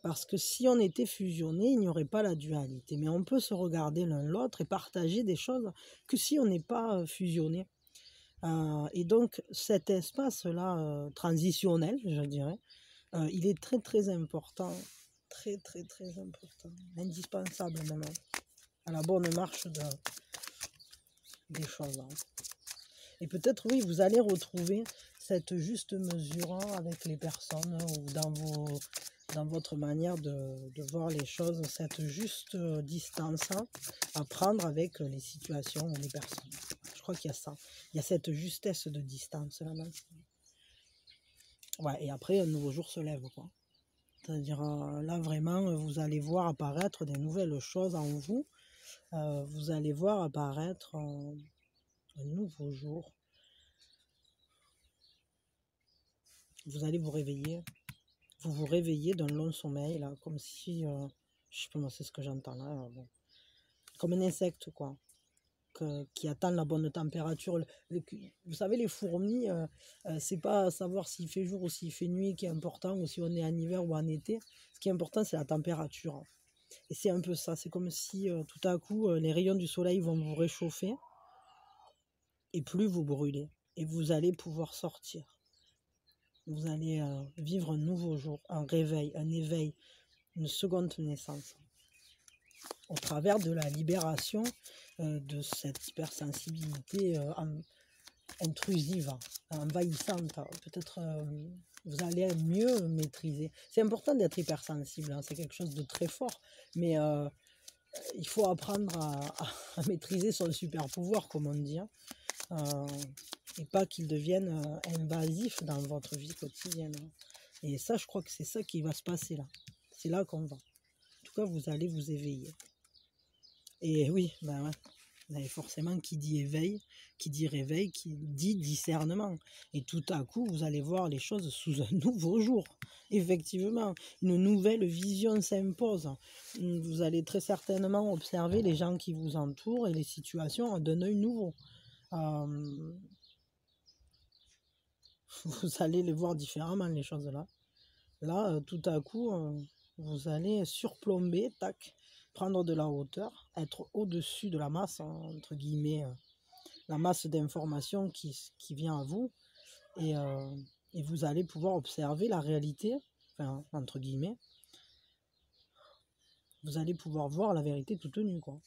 parce que si on était fusionné, il n'y aurait pas la dualité. Mais on peut se regarder l'un l'autre et partager des choses que si on n'est pas fusionné. Et donc, cet espace-là, transitionnel, je dirais, il est très, très important. Très, très, très important. Indispensable même, à la bonne marche des choses, hein. Et peut-être, oui, vous allez retrouver cette juste mesure avec les personnes ou dans votre manière de voir les choses, cette juste distance à prendre avec les situations ou les personnes. Je crois qu'il y a ça. Il y a cette justesse de distance là-dedans. Ouais, et après, un nouveau jour se lève, quoi. C'est-à-dire, là, vraiment, vous allez voir apparaître des nouvelles choses en vous. Vous allez voir apparaître un nouveau jour. vous allez vous réveiller. Vous vous réveillez d'un long sommeil, là, comme si, je sais pas moi, c'est ce que j'entends là, bon. Comme un insecte, quoi, qui attend la bonne température. Vous savez, les fourmis, c'est pas savoir s'il fait jour ou s'il fait nuit qui est important, ou si on est en hiver ou en été. Ce qui est important, c'est la température. Et c'est un peu ça, c'est comme si tout à coup, les rayons du soleil vont vous réchauffer, et plus vous brûlez. Et vous allez pouvoir sortir. Vous allez vivre un nouveau jour, un réveil, un éveil, une seconde naissance, au travers de la libération de cette hypersensibilité intrusive, envahissante. Peut-être vous allez mieux maîtriser. C'est important d'être hypersensible, hein, c'est quelque chose de très fort, mais il faut apprendre à maîtriser son super pouvoir, comme on dit, hein, et pas qu'il devienne invasif dans votre vie quotidienne. Et ça, je crois que c'est ça qui va se passer là. C'est là qu'on va. En tout cas, vous allez vous éveiller. Et oui, ben ouais. Vous avez forcément qui dit éveil, qui dit réveil, qui dit discernement. Et tout à coup, vous allez voir les choses sous un nouveau jour. Effectivement, une nouvelle vision s'impose. Vous allez très certainement observer les gens qui vous entourent et les situations d'un œil nouveau. Vous allez les voir différemment, les choses là. Là, tout à coup, vous allez surplomber, tac, prendre de la hauteur, être au-dessus de la masse, entre guillemets, la masse d'informations qui vient à vous, et vous allez pouvoir observer la réalité, enfin, entre guillemets, vous allez pouvoir voir la vérité toute nue, quoi.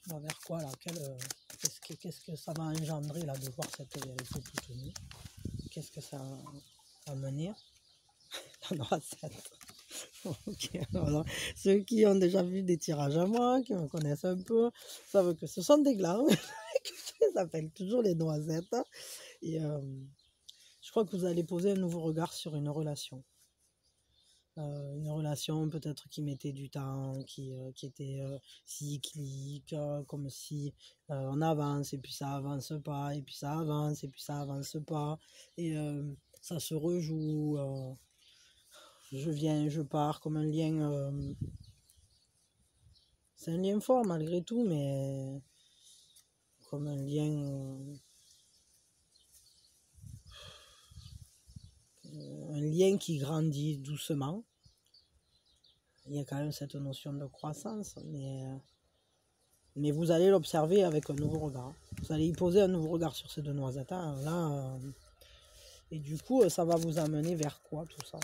On va vers quoi, là? Qu'est-ce que ça va engendrer, là, de voir cette vérité toute nue? Qu'est-ce que ça va mener? La noisette. Ok, alors, ceux qui ont déjà vu des tirages à moi, qui me connaissent un peu, savent que ce sont des glands, que je les appelle toujours les noisettes. Et je crois que vous allez poser un nouveau regard sur une relation. Une relation peut-être qui mettait du temps, qui était cyclique, comme si on avance et puis ça avance pas, et puis ça avance et puis ça avance pas, et ça se rejoue. Je viens, je pars, comme un lien. C'est un lien fort malgré tout, mais comme un lien qui grandit doucement. Il y a quand même cette notion de croissance, mais vous allez l'observer avec un nouveau regard. Vous allez y poser un nouveau regard sur ces deux noisettes, hein, là, et du coup, ça va vous amener vers quoi, tout ça?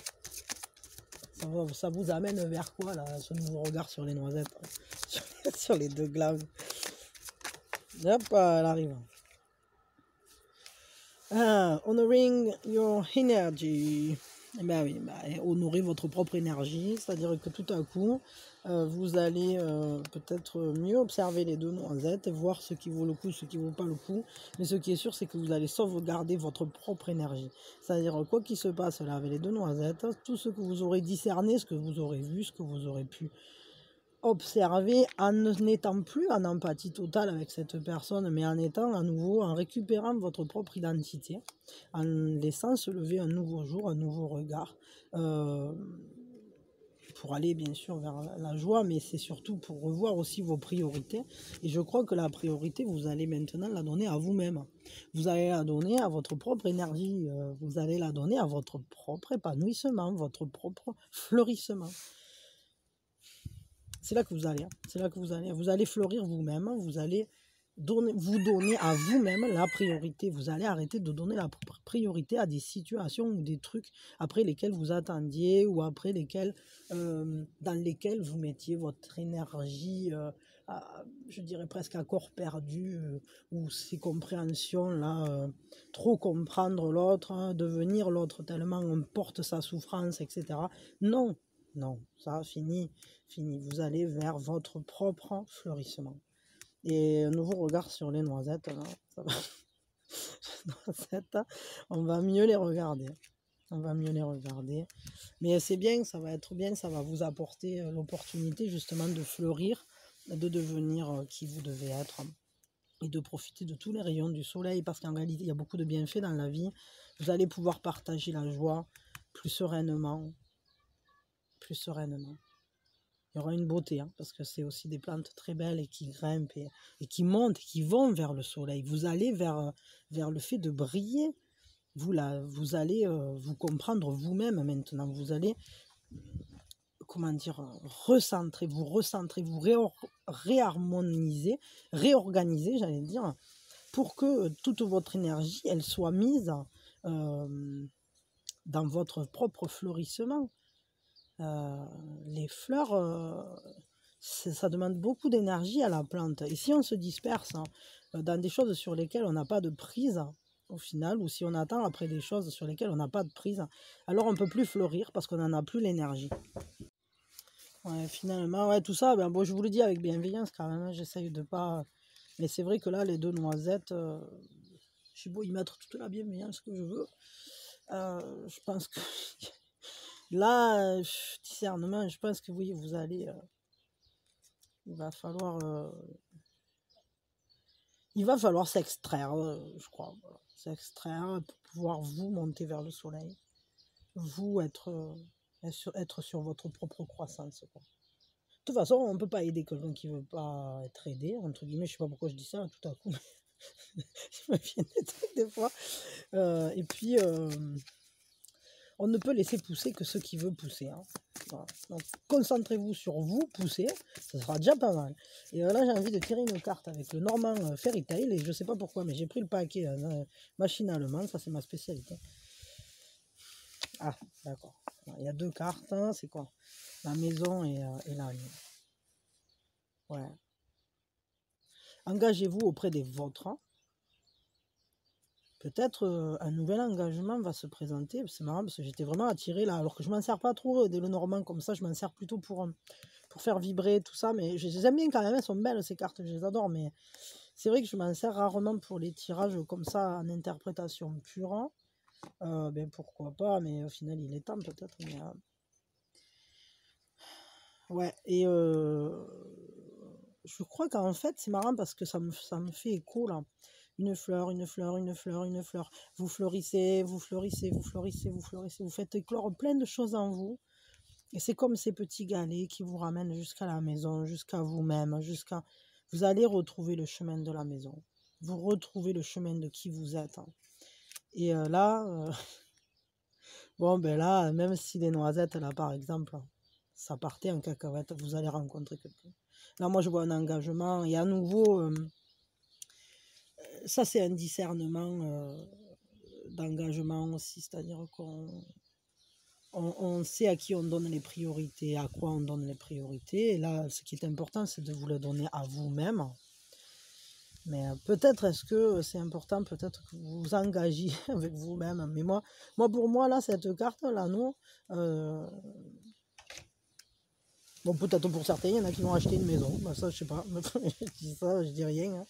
Ça vous amène vers quoi, là, ce nouveau regard sur les noisettes, sur les deux glaces? Hop, elle arrive. Honoring your energy. Eh ben oui, honorer votre propre énergie, c'est-à-dire que tout à coup, vous allez peut-être mieux observer les deux noisettes, voir ce qui vaut le coup, ce qui ne vaut pas le coup. Mais ce qui est sûr, c'est que vous allez sauvegarder votre propre énergie. C'est-à-dire, quoi qu'il se passe là avec les deux noisettes, tout ce que vous aurez discerné, ce que vous aurez vu, ce que vous aurez pu observer, en n'étant plus en empathie totale avec cette personne, mais en étant à nouveau, en récupérant votre propre identité, en laissant se lever un nouveau jour, un nouveau regard, pour aller bien sûr vers la joie, mais c'est surtout pour revoir aussi vos priorités. Et je crois que la priorité, vous allez maintenant la donner à vous-même. Vous allez la donner à votre propre énergie, vous allez la donner à votre propre épanouissement, votre propre fleurissement. C'est là que vous allez, vous allez fleurir vous-même, vous allez vous donner à vous-même la priorité. Vous allez arrêter de donner la priorité à des situations ou des trucs après lesquels vous attendiez, ou après lesquels, dans lesquels vous mettiez votre énergie, je dirais presque à corps perdu, ou ces compréhensions-là, trop comprendre l'autre, hein, devenir l'autre tellement on porte sa souffrance, etc. Non, ça fini. Vous allez vers votre propre fleurissement. Et un nouveau regard sur les noisettes, là, ça va. Les noisettes, on va mieux les regarder. Mais c'est bien, ça va être bien, ça va vous apporter l'opportunité justement de fleurir, de devenir qui vous devez être. et de profiter de tous les rayons du soleil, parce qu'en réalité, il y a beaucoup de bienfaits dans la vie. Vous allez pouvoir partager la joie plus sereinement, plus sereinement. Il y aura une beauté, hein, parce que c'est aussi des plantes très belles et qui grimpent et qui montent et qui vont vers le soleil. Vous allez vers le fait de briller. Vous allez vous comprendre vous-même maintenant. Vous allez, comment dire, vous réharmoniser, réorganiser, j'allais dire, pour que toute votre énergie, elle soit mise dans votre propre fleurissement. Les fleurs, ça demande beaucoup d'énergie à la plante. Et si on se disperse dans des choses sur lesquelles on n'a pas de prise, au final, ou si on attend après des choses sur lesquelles on n'a pas de prise, alors on ne peut plus fleurir parce qu'on n'en a plus l'énergie. Ouais, finalement, ouais, tout ça, ben, bon, je vous le dis avec bienveillance quand même, hein, j'essaye de pas... Mais c'est vrai que là, les 2 noisettes, j'ai beau y mettre toute la bienveillance que je veux, je pense que... Là, discernement, je pense que oui, vous allez... il va falloir s'extraire, je crois. Voilà. S'extraire pour pouvoir vous monter vers le soleil. Vous être sur votre propre croissance, quoi. De toute façon, on ne peut pas aider quelqu'un qui ne veut pas être aidé, entre guillemets. Je ne sais pas pourquoi je dis ça, tout à coup. Je me viens des trucs des fois. Et puis, on ne peut laisser pousser que ce qui veut pousser. Hein. Voilà. Donc, concentrez-vous sur vous, poussez, ça sera déjà pas mal. Et là, j'ai envie de tirer une carte avec le Normand Fairy Tail, et je ne sais pas pourquoi, mais j'ai pris le paquet machinalement, ça c'est ma spécialité. Ah, d'accord. Il y a 2 cartes, hein. C'est quoi? La maison et la nuit. Ouais. Engagez-vous auprès des vôtres. Hein. Peut-être un nouvel engagement va se présenter. C'est marrant parce que j'étais vraiment attirée là, alors que je m'en sers pas trop des Lenormand comme ça, je m'en sers plutôt pour faire vibrer tout ça, mais je les aime bien quand même, elles sont belles ces cartes, je les adore, mais c'est vrai que je m'en sers rarement pour les tirages comme ça en interprétation pure. Ben pourquoi pas, mais au final il est temps peut-être. Mais, ouais, et je crois qu'en fait c'est marrant parce que ça me fait écho là. Une fleur, une fleur, une fleur, une fleur. Vous fleurissez, vous fleurissez, vous fleurissez, vous fleurissez. Vous faites éclore plein de choses en vous. Et c'est comme ces petits galets qui vous ramènent jusqu'à la maison, jusqu'à vous-même, jusqu'à... Vous allez retrouver le chemin de la maison. Vous retrouvez le chemin de qui vous êtes. Et là, bon, ben là, même si les noisettes, là, par exemple, ça partait en cacahuète, vous allez rencontrer quelqu'un. Là, moi, je vois un engagement. Et à nouveau... ça, c'est un discernement d'engagement aussi, c'est-à-dire qu'on sait à qui on donne les priorités, à quoi on donne les priorités. Et là, ce qui est important, c'est de vous le donner à vous-même. Mais peut-être est-ce que c'est important, peut-être que vous vous engagiez avec vous-même. Mais moi, pour moi, là, cette carte-là, non. Bon, peut-être pour certains, il y en a qui vont acheter une maison. Ben, ça, je sais pas. Je dis ça, je dis rien. Hein.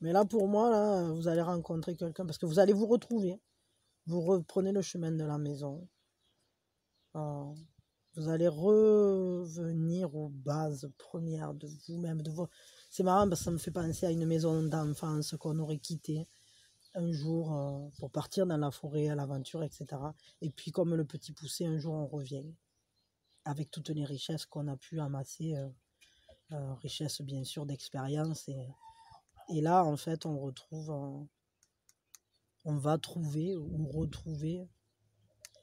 Mais là, pour moi, là, vous allez rencontrer quelqu'un parce que vous allez vous retrouver. Vous reprenez le chemin de la maison. Vous allez revenir aux bases premières de vous-même. C'est marrant parce que ça me fait penser à une maison d'enfance qu'on aurait quittée un jour pour partir dans la forêt, à l'aventure, etc. Et puis, comme le petit poussé, un jour, on revient avec toutes les richesses qu'on a pu amasser. Richesses, bien sûr, d'expérience. Et là, en fait, on va trouver ou retrouver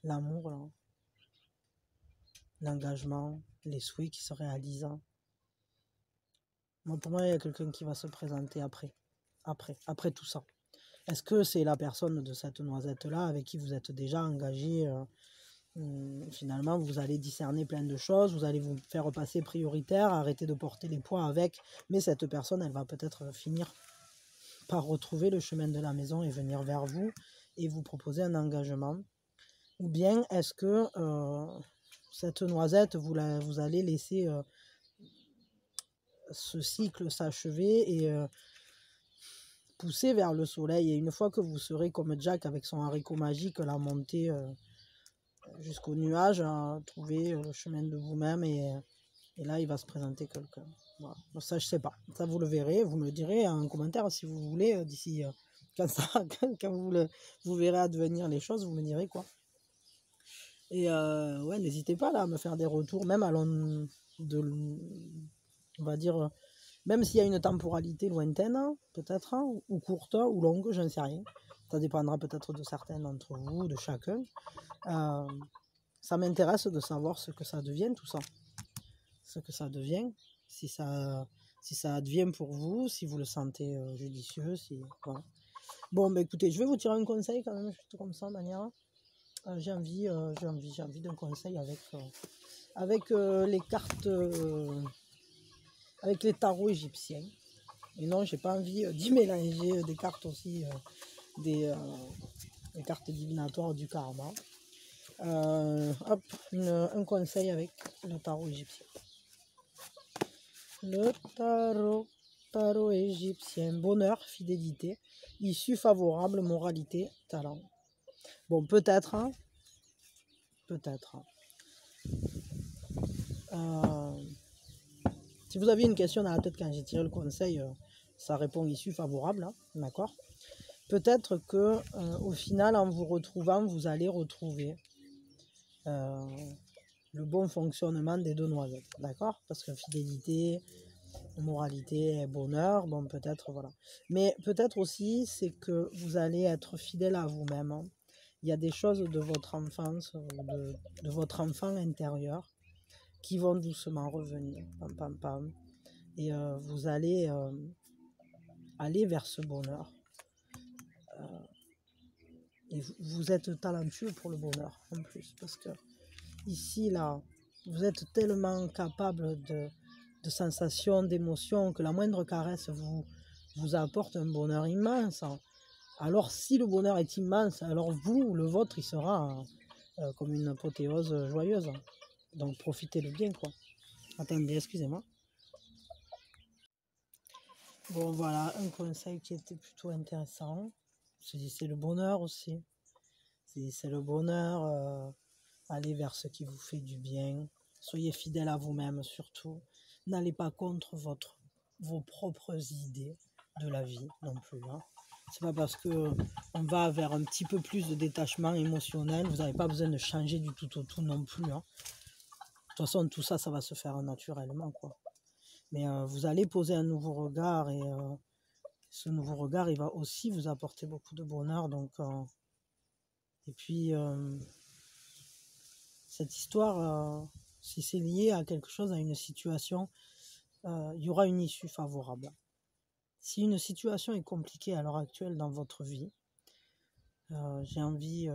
l'amour, l'engagement, les souhaits qui se réalisent. Pour moi, il y a quelqu'un qui va se présenter après tout ça. Est-ce que c'est la personne de cette noisette-là avec qui vous êtes déjà engagé? Finalement, vous allez discerner plein de choses, vous allez vous faire passer prioritaire, arrêter de porter les poids avec, mais cette personne, elle va peut-être finir par retrouver le chemin de la maison et venir vers vous et vous proposer un engagement. Ou bien est-ce que cette noisette, vous allez laisser ce cycle s'achever et pousser vers le soleil. Et une fois que vous serez comme Jack avec son haricot magique, la montée jusqu'au nuage, trouver le chemin de vous-même et là, il va se présenter quelqu'un. Voilà. Donc ça, je sais pas. Ça, vous le verrez. Vous me le direz en commentaire si vous voulez. D'ici, quand, ça, quand vous verrez advenir les choses, vous me direz quoi. Et ouais, n'hésitez pas là à me faire des retours, même on va dire, même s'il y a une temporalité lointaine, peut-être, ou courte, ou longue, je ne sais rien. Ça dépendra peut-être de certains d'entre vous, de chacun. Ça m'intéresse de savoir ce que ça devient, tout ça. Ce que ça devient, si ça advient pour vous, si vous le sentez judicieux. Voilà. Bon, bah, écoutez, je vais vous tirer un conseil quand même, juste comme ça, de manière. J'ai envie d'un conseil avec les cartes, avec les tarots égyptiens. Et non, j'ai pas envie d'y mélanger des cartes aussi, des cartes divinatoires du karma. Hop, un conseil avec le tarot égyptien. Le tarot égyptien. Bonheur, fidélité, issue favorable, moralité, talent. Bon, peut-être, hein, peut-être. Si vous aviez une question dans la tête quand j'ai tiré le conseil, ça répond issue favorable, hein, d'accord. Peut-être que au final, en vous retrouvant, vous allez retrouver le bon fonctionnement des deux noisettes, d'accord. Parce que fidélité, moralité, bonheur, bon, peut-être, voilà. Mais peut-être aussi, c'est que vous allez être fidèle à vous-même, hein. Il y a des choses de votre enfance, de votre enfant intérieur, qui vont doucement revenir, pam, pam, pam. Et vous allez aller vers ce bonheur. Et vous êtes talentueux pour le bonheur, en plus, parce que ici, là, vous êtes tellement capable de sensations, d'émotions, que la moindre caresse vous apporte un bonheur immense. Alors, si le bonheur est immense, alors vous, le vôtre, il sera comme une apothéose joyeuse. Donc, profitez-le bien, quoi. Attendez, excusez-moi. Bon, voilà, un conseil qui était plutôt intéressant. C'est le bonheur aussi. C'est le bonheur. Allez vers ce qui vous fait du bien. Soyez fidèle à vous-même, surtout. N'allez pas contre vos propres idées de la vie non plus, hein. C'est pas parce que on va vers un petit peu plus de détachement émotionnel, vous n'avez pas besoin de changer du tout au tout non plus, hein. De toute façon, tout ça, ça va se faire naturellement, quoi. Mais vous allez poser un nouveau regard et ce nouveau regard, il va aussi vous apporter beaucoup de bonheur. Donc, et puis, cette histoire, si c'est lié à quelque chose, à une situation, il y aura une issue favorable. Si une situation est compliquée à l'heure actuelle dans votre vie, j'ai envie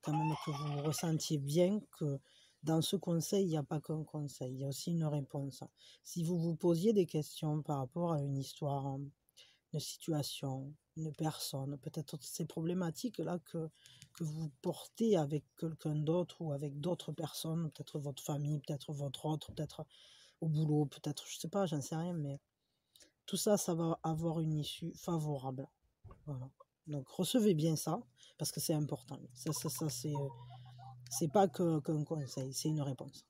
quand même que vous ressentiez bien que dans ce conseil, il n'y a pas qu'un conseil, il y a aussi une réponse. Si vous vous posiez des questions par rapport à une histoire, une situation, une personne, peut-être ces problématiques-là que vous portez avec quelqu'un d'autre ou avec d'autres personnes, peut-être votre famille, peut-être votre autre, peut-être au boulot, peut-être, je sais pas, j'en sais rien, mais tout ça, ça va avoir une issue favorable. Voilà. Donc recevez bien ça, parce que c'est important. Ça c'est pas qu'un conseil, c'est une réponse.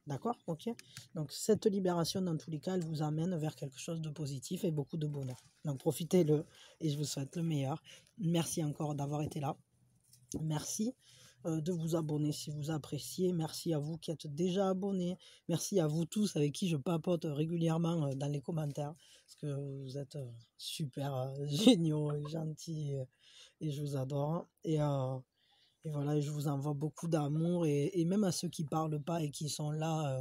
D'accord? Ok? Donc cette libération, dans tous les cas, elle vous amène vers quelque chose de positif et beaucoup de bonheur. Donc profitez-le et je vous souhaite le meilleur. Merci encore d'avoir été là. Merci de vous abonner si vous appréciez. Merci à vous qui êtes déjà abonnés. Merci à vous tous avec qui je papote régulièrement dans les commentaires. Parce que vous êtes super géniaux et gentils et je vous adore. Et voilà, je vous envoie beaucoup d'amour et même à ceux qui ne parlent pas et qui sont là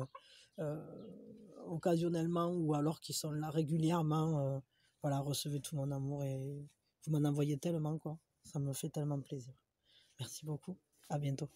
occasionnellement ou alors qui sont là régulièrement. Voilà, recevez tout mon amour et vous m'en envoyez tellement, quoi. Ça me fait tellement plaisir. Merci beaucoup. À bientôt.